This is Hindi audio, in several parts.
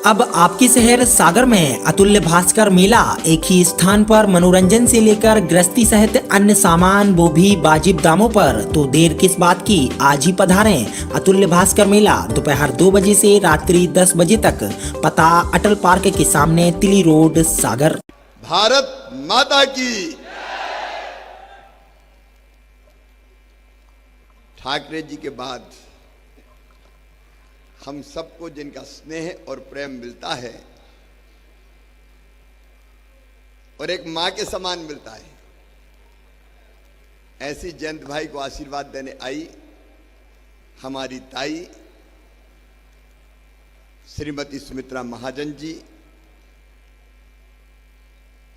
अब आपके शहर सागर में अतुल्य भास्कर मेला एक ही स्थान पर मनोरंजन से लेकर गृहस्थी सहित अन्य सामान वो भी वाजिब दामों पर। तो देर किस बात की, आज ही पधारें अतुल्य भास्कर मेला दोपहर 2 बजे से रात्रि 10 बजे तक। पता अटल पार्क के सामने, तिली रोड, सागर। भारत माता की। ठाकरे जी के बाद हम सबको जिनका स्नेह और प्रेम मिलता है और एक मां के समान मिलता है, ऐसी जयंत भाई को आशीर्वाद देने आई हमारी ताई श्रीमती सुमित्रा महाजन जी,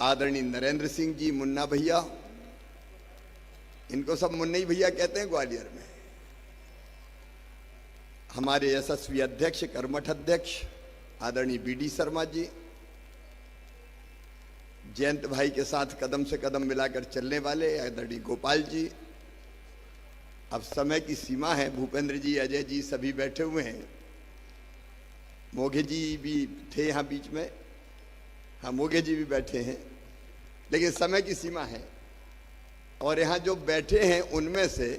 आदरणीय नरेंद्र सिंह जी, मुन्ना भैया, इनको सब मुन्ना ही भैया कहते हैं ग्वालियर में, हमारे यशस्वी अध्यक्ष कर्मठ अध्यक्ष आदरणीय बीडी शर्मा जी, जयंत भाई के साथ कदम से कदम मिलाकर चलने वाले आदरणीय गोपाल जी। अब समय की सीमा है, भूपेंद्र जी, अजय जी सभी बैठे हुए हैं, मोघे जी भी थे यहाँ बीच में, हाँ मोघे जी भी बैठे हैं, लेकिन समय की सीमा है और यहाँ जो बैठे हैं उनमें से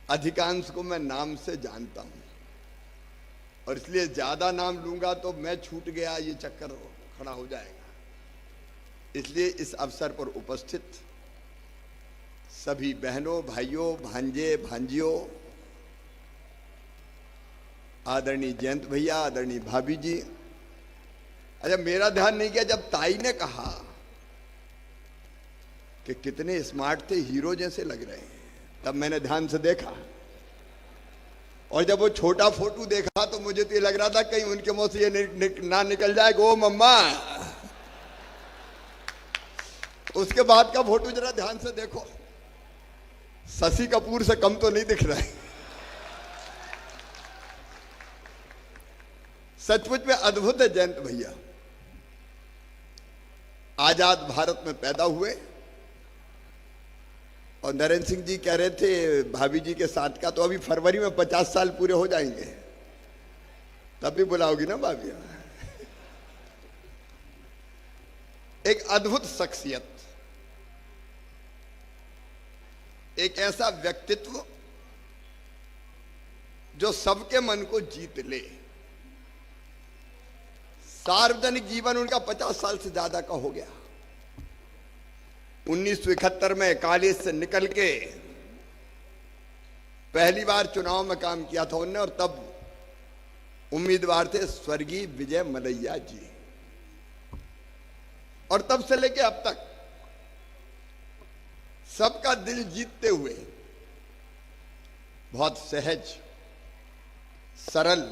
अधिकांश को मैं नाम से जानता हूँ और इसलिए ज्यादा नाम लूंगा तो मैं छूट गया ये चक्कर खड़ा हो जाएगा। इसलिए इस अवसर पर उपस्थित सभी बहनों, भाइयों, भांजे, भांजियों, आदरणीय जयंत भैया, आदरणीय भाभी जी। अच्छा, मेरा ध्यान नहीं गया जब ताई ने कहा कि कितने स्मार्ट थे, हीरो जैसे लग रहे हैं, तब मैंने ध्यान से देखा और जब वो छोटा फोटो देखा तो मुझे तो ये लग रहा था कहीं उनके मुंह से ये ना निकल जाए ओ मम्मा। उसके बाद का फोटो जरा ध्यान से देखो, शशि कपूर से कम तो नहीं दिख रहा है। सचमुच में अद्भुत है जयंत भैया। आजाद भारत में पैदा हुए और नरेंद्र सिंह जी कह रहे थे भाभी जी के साथ का तो अभी फरवरी में 50 साल पूरे हो जाएंगे, तब भी बुलाओगी ना भाभी। एक अद्भुत शख्सियत, एक ऐसा व्यक्तित्व जो सबके मन को जीत ले। सार्वजनिक जीवन उनका 50 साल से ज्यादा का हो गया। 1971 में कॉलेज से निकल के पहली बार चुनाव में काम किया था उन्होंने और तब उम्मीदवार थे स्वर्गीय विजय मलैया जी, और तब से लेके अब तक सबका दिल जीतते हुए बहुत सहज, सरल,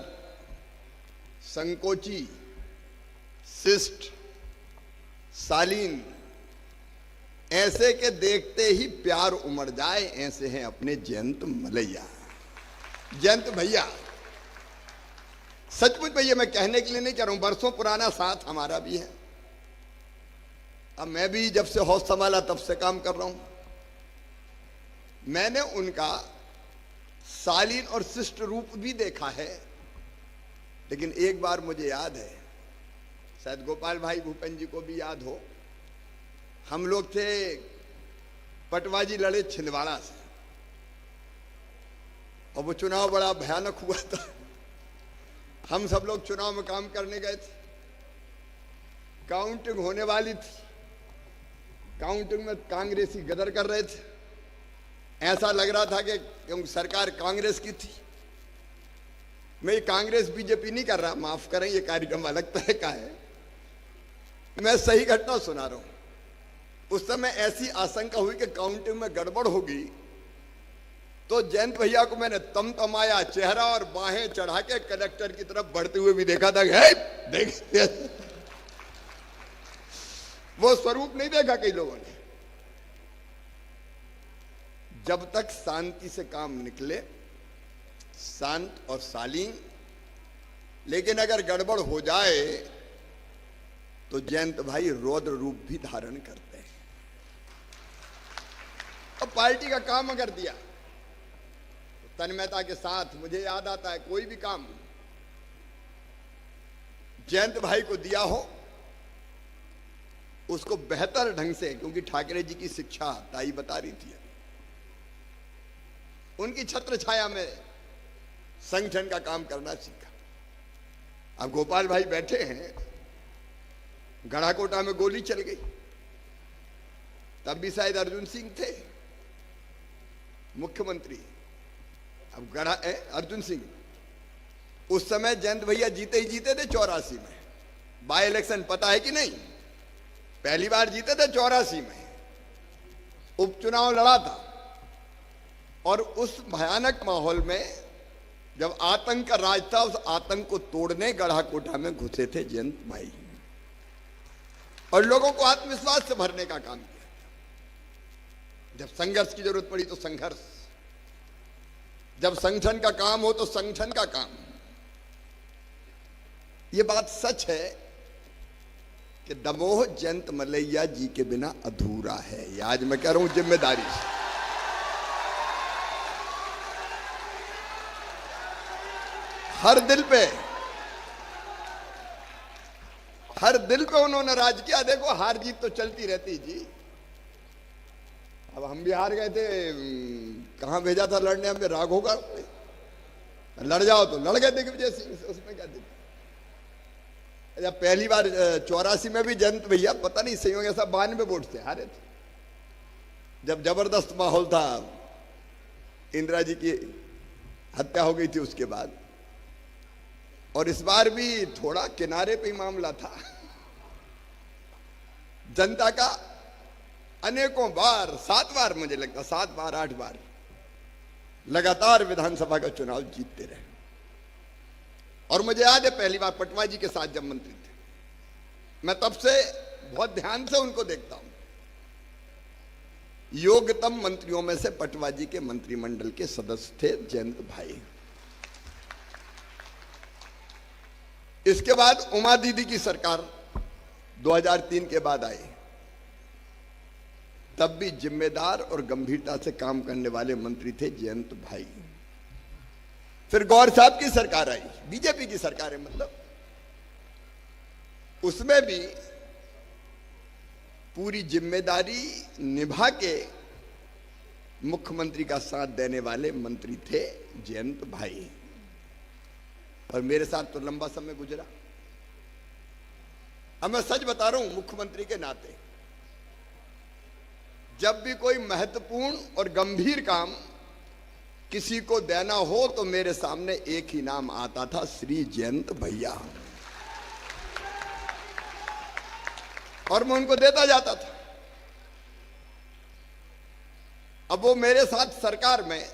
संकोची, शिष्ट, शालीन, ऐसे के देखते ही प्यार उमड़ जाए, ऐसे हैं अपने जयंत मलैया, जयंत भैया। सचमुच भैया मैं कहने के लिए नहीं कह रहा हूं, बरसों पुराना साथ हमारा भी है। अब मैं भी जब से होश संभाला तब से काम कर रहा हूं। मैंने उनका शालीन और शिष्ट रूप भी देखा है, लेकिन एक बार मुझे याद है, शायद गोपाल भाई भूपेंद्र जी को भी याद हो, हम लोग थे पटवाजी लड़े छिंदवाड़ा से और वो चुनाव बड़ा भयानक हुआ था। हम सब लोग चुनाव में काम करने गए थे, काउंटिंग होने वाली थी, काउंटिंग में कांग्रेसी गदर कर रहे थे, ऐसा लग रहा था कि सरकार कांग्रेस की थी। मैं कांग्रेस बीजेपी नहीं कर रहा, माफ करें, ये कार्यक्रम अलग तरह का है, मैं सही घटना सुना रहा हूं। उस समय ऐसी आशंका हुई कि काउंटिंग में गड़बड़ होगी, तो जयंत भैया को मैंने तमतमाया चेहरा और बाहें चढ़ा के कलेक्टर की तरफ बढ़ते हुए भी देखा था। देख वो स्वरूप नहीं देखा कई लोगों ने। जब तक शांति से काम निकले, शांत और शालीन, लेकिन अगर गड़बड़ हो जाए तो जयंत भाई रौद्र रूप भी धारण करते हैं। और पार्टी का काम अगर दिया तो तन्मयता के साथ, मुझे याद आता है कोई भी काम जयंत भाई को दिया हो उसको बेहतर ढंग से, क्योंकि ठाकरे जी की शिक्षा ताई बता रही थी, उनकी छत्र छाया में संगठन का काम करना सीखा। अब गोपाल भाई बैठे हैं, गढ़ाकोटा में गोली चल गई, तब भी शायद अर्जुन सिंह थे मुख्यमंत्री। अब अर्जुन सिंह उस समय जयंत भैया जीते ही जीते थे 84 में। बाय इलेक्शन पता है कि नहीं? पहली बार जीते थे 84 में, उपचुनाव लड़ा था। और उस भयानक माहौल में जब आतंक का राज था, उस आतंक को तोड़ने गढ़ाकोटा में घुसे थे जयंत भाई, और लोगों को आत्मविश्वास से भरने का काम किया। जब संघर्ष की जरूरत पड़ी तो संघर्ष, जब संगठन का काम हो तो संगठन का काम। ये बात सच है कि दमोह जयंत मलैया जी के बिना अधूरा है। ये आज मैं कह रहा हूं जिम्मेदारी से। हर दिल पे उन्होंने राज किया। देखो हार जीत तो चलती रहती जी। अब हम भी हार गए थे, कहां भेजा था लड़ने हमें, राघव का। लड़ जाओ तो लड़ गए दिग्विजय सिंह से, उसमें क्या दिक्कत। जब पहली बार 84 में भी जयंत भैया पता नहीं संयोग ऐसा 92 वोट से हारे थे, जब जबरदस्त माहौल था, इंदिरा जी की हत्या हो गई थी उसके बाद। और इस बार भी थोड़ा किनारे पे ही मामला था। जनता का अनेकों बार, 7 बार मुझे लगता, 7 बार 8 बार लगातार विधानसभा का चुनाव जीतते रहे। और मुझे याद है पहली बार पटवा जी के साथ जब मंत्री थे, मैं तब से बहुत ध्यान से उनको देखता हूं। योग्यतम मंत्रियों में से पटवा जी के मंत्रिमंडल के सदस्य थे जयंत भाई। इसके बाद उमा दीदी की सरकार 2003 के बाद आई, तब भी जिम्मेदार और गंभीरता से काम करने वाले मंत्री थे जयंत भाई। फिर गौर साहब की सरकार आई, बीजेपी की सरकार है मतलब, उसमें भी पूरी जिम्मेदारी निभा के मुख्यमंत्री का साथ देने वाले मंत्री थे जयंत भाई। और मेरे साथ तो लंबा समय गुजरा। अब मैं सच बता रहा हूं, मुख्यमंत्री के नाते जब भी कोई महत्वपूर्ण और गंभीर काम किसी को देना हो तो मेरे सामने एक ही नाम आता था, श्री जयंत भैया, और मैं उनको देता जाता था। अब वो मेरे साथ सरकार में,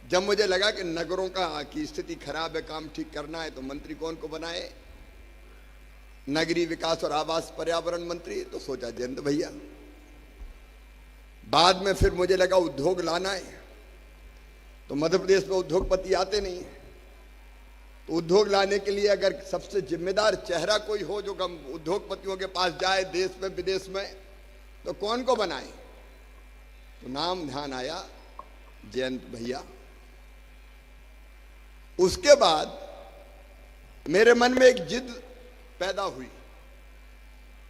जब मुझे लगा कि नगरों की स्थिति खराब है, काम ठीक करना है, तो मंत्री कौन को बनाए? नगरीय विकास और आवास पर्यावरण मंत्री, तो सोचा जयंत भैया। बाद में फिर मुझे लगा उद्योग लाना है, तो मध्य प्रदेश में उद्योगपति आते नहीं है, तो उद्योग लाने के लिए अगर सबसे जिम्मेदार चेहरा कोई हो जो उद्योगपतियों के पास जाए देश में विदेश में, तो कौन को बनाए? तो नाम ध्यान आया जयंत भैया। उसके बाद मेरे मन में एक जिद पैदा हुई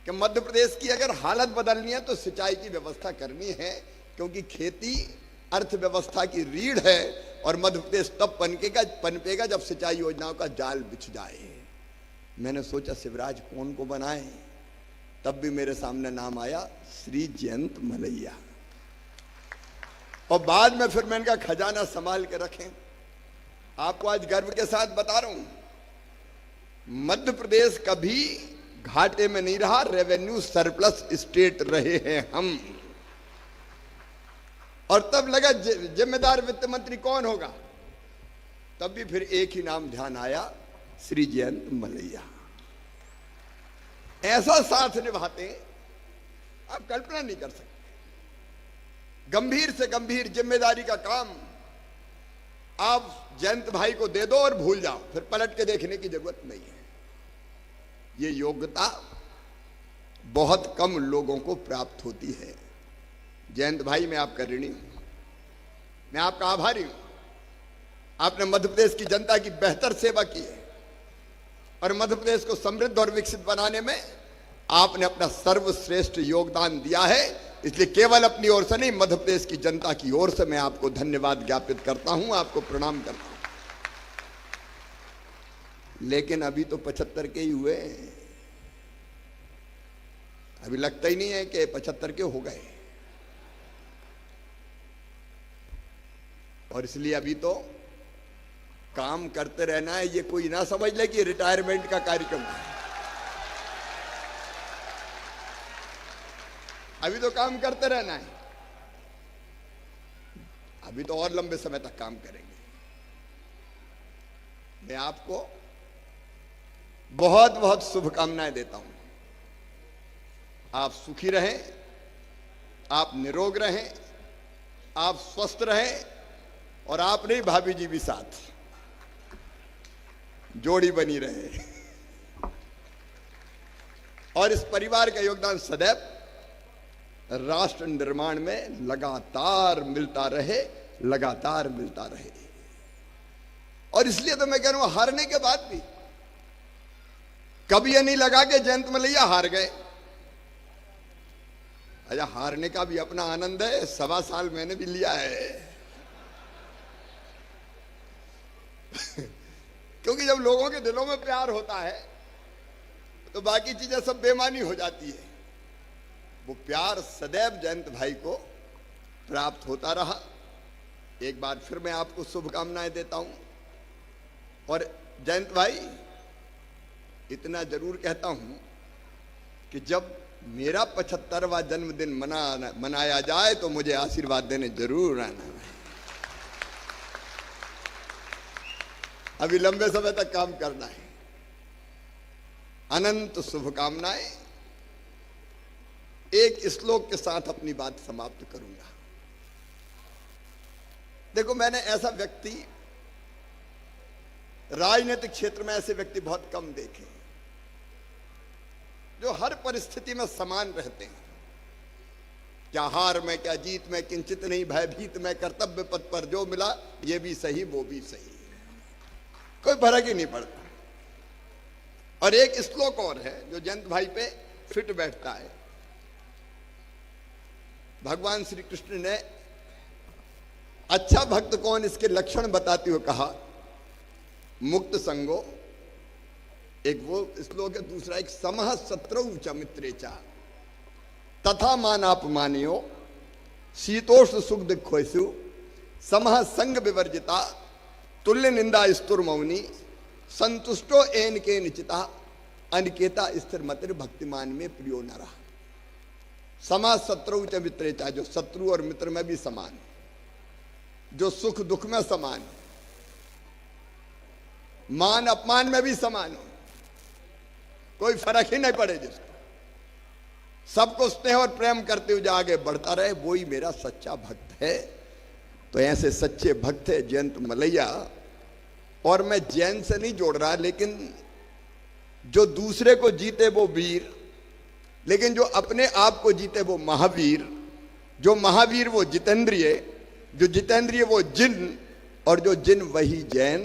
कि मध्य प्रदेश की अगर हालत बदलनी है तो सिंचाई की व्यवस्था करनी है, क्योंकि खेती अर्थव्यवस्था की रीढ़ है, और मध्य प्रदेश तब पनपेगा जब सिंचाई योजनाओं का जाल बिछ जाए। मैंने सोचा शिवराज कौन को बनाए, तब भी मेरे सामने नाम आया श्री जयंत मलैया। और बाद में फिर मैंने कहा खजाना संभाल के रखें। आपको आज गर्व के साथ बता रहा हूं, मध्य प्रदेश कभी घाटे में नहीं रहा, रेवेन्यू सरप्लस स्टेट रहे हैं हम। और तब लगा जिम्मेदार वित्त मंत्री कौन होगा, तब भी फिर एक ही नाम ध्यान आया, श्री जयंत मलैया। ऐसा साथ निभाते आप कल्पना नहीं कर सकते। गंभीर से गंभीर जिम्मेदारी का काम आप जयंत भाई को दे दो और भूल जाओ, फिर पलट के देखने की जरूरत नहीं है। ये योग्यता बहुत कम लोगों को प्राप्त होती है। जयंत भाई मैं आपका ऋणी हूं, मैं आपका आभारी हूं। आपने मध्य प्रदेश की जनता की बेहतर सेवा की है। और मध्य प्रदेश को समृद्ध और विकसित बनाने में आपने अपना सर्वश्रेष्ठ योगदान दिया है। इसलिए केवल अपनी ओर से नहीं, मध्य प्रदेश की जनता की ओर से मैं आपको धन्यवाद ज्ञापित करता हूं, आपको प्रणाम करता हूं। लेकिन अभी तो 75 के ही हुए, अभी लगता ही नहीं है कि 75 के हो गए। और इसलिए अभी तो काम करते रहना है। ये कोई ना समझ ले कि रिटायरमेंट का कार्यक्रम है। अभी तो काम करते रहना है, अभी तो और लंबे समय तक काम करेंगे। मैं आपको बहुत बहुत शुभकामनाएं देता हूं। आप सुखी रहें, आप निरोग रहें, आप स्वस्थ रहें, और आप नहीं, भाभी जी भी साथ जोड़ी बनी रहे। और इस परिवार का योगदान सदैव राष्ट्र निर्माण में लगातार मिलता रहे, लगातार मिलता रहे। और इसलिए तो मैं कह रहा हूं, हारने के बाद भी कभी ये नहीं लगा कि जयंत मलैया हार गए। अच्छा, हारने का भी अपना आनंद है, 1.25 साल मैंने भी लिया है। क्योंकि जब लोगों के दिलों में प्यार होता है तो बाकी चीजें सब बेमानी हो जाती है। वो प्यार सदैव जयंत भाई को प्राप्त होता रहा। एक बार फिर मैं आपको शुभकामनाएं देता हूं। और जयंत भाई, इतना जरूर कहता हूं कि जब मेरा 75वां जन्मदिन मनाया जाए तो मुझे आशीर्वाद देने जरूर आना है। अभी लंबे समय तक काम करना है। अनंत शुभकामनाएं। एक श्लोक के साथ अपनी बात समाप्त करूंगा। देखो, मैंने ऐसा व्यक्ति राजनीतिक क्षेत्र में, ऐसे व्यक्ति बहुत कम देखे जो हर परिस्थिति में समान रहते हैं। क्या हार में, क्या जीत में, किंचित नहीं भयभीत में, कर्तव्य पथ पर जो मिला ये भी सही वो भी सही, कोई फर्क ही नहीं पड़ता। और एक श्लोक और है जो जयंत भाई पे फिट बैठता है। भगवान श्री कृष्ण ने अच्छा भक्त कौन, इसके लक्षण बताते हुए कहा, मुक्त संगो, एक वो श्लोक है। दूसरा एक समः शत्रौ च मित्रे च तथा मानापमानियो शीतोष्ण सुख दुःखेषु समः संग विवर्जिता तुल्य निंदा स्तुर मौनी संतुष्टो एन के निचिता अनिकेता स्थिर मतिर भक्तिमान में प्रियो नरा। समा शत्रु च मित्रे च, जो शत्रु और मित्र में भी समान, जो सुख दुख में समान, मान अपमान में भी समान हो, कोई फर्क ही नहीं पड़े, जिसको सबको स्नेह और प्रेम करते हुए आगे बढ़ता रहे, वो ही मेरा सच्चा भक्त है। तो ऐसे सच्चे भक्त है जयंत मलैया। और मैं जैन से नहीं जोड़ रहा, लेकिन जो दूसरे को जीते वो वीर, लेकिन जो अपने आप को जीते वो महावीर, जो महावीर वो जितेंद्रिय, जो जितेंद्रिय वो जिन, और जो जिन वही जैन।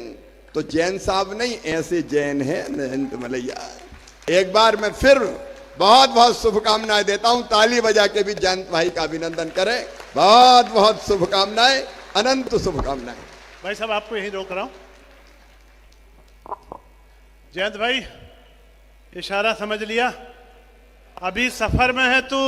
तो जैन साहब नहीं, ऐसे जैन है जयंत मलैया। एक बार मैं फिर बहुत बहुत शुभकामनाएं देता हूं। ताली बजा के भी जयंत भाई का अभिनंदन करें। बहुत बहुत शुभकामनाएं, अनंत शुभकामनाएं। भाई साहब, आपको यही रोक रहा हूं। जयंत भाई, इशारा समझ लिया। अभी सफर में है तू,